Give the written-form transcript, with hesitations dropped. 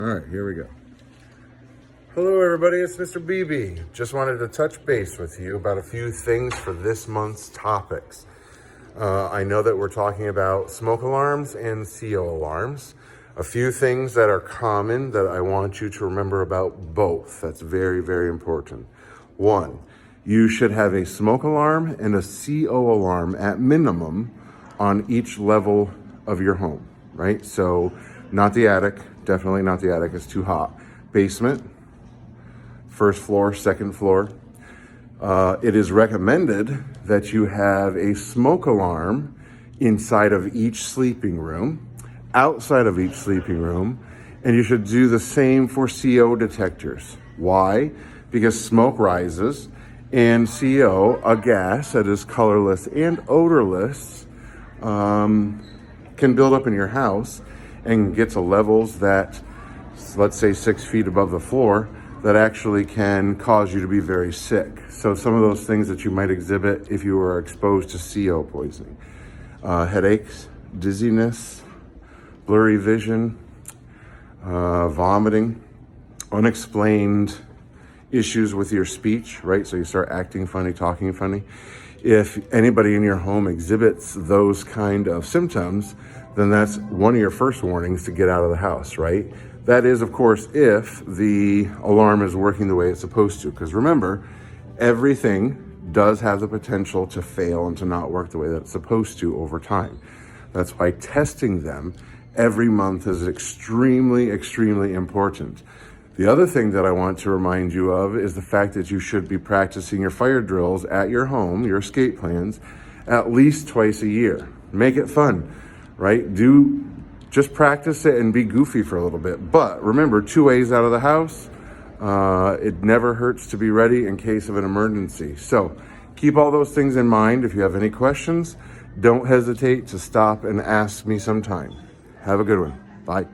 All right, here we go. Hello everybody, it's Mr. BB. Just wanted to touch base with you about a few things for this month's topics. I know that we're talking about smoke alarms and CO alarms. A few things that are common that I want you to remember about both. That's very, very important. One, you should have a smoke alarm and a CO alarm at minimum on each level of your home, right? So not the attic, definitely not the attic, it's too hot. Basement, first floor, second floor. It is recommended that you have a smoke alarm inside of each sleeping room, outside of each sleeping room, and you should do the same for CO detectors. Why? Because smoke rises, and CO, a gas that is colorless and odorless, can build up in your house and get to levels that, let's say 6 feet above the floor, that actually can cause you to be very sick. So some of those things that you might exhibit if you were exposed to CO poisoning. Headaches, dizziness, blurry vision, vomiting, unexplained issues with your speech, right? So you start acting funny, talking funny. If anybody in your home exhibits those kind of symptoms, then that's one of your first warnings to get out of the house, right? That is, of course, if the alarm is working the way it's supposed to. Because remember, everything does have the potential to fail and to not work the way that it's supposed to over time. That's why testing them every month is extremely, extremely important. The other thing that I want to remind you of is the fact that you should be practicing your fire drills at your home, your escape plans, at least twice a year. Make it fun, right? Just practice it and be goofy for a little bit. But remember, 2 ways out of the house. It never hurts to be ready in case of an emergency. So keep all those things in mind. If you have any questions, don't hesitate to stop and ask me sometime. Have a good one. Bye.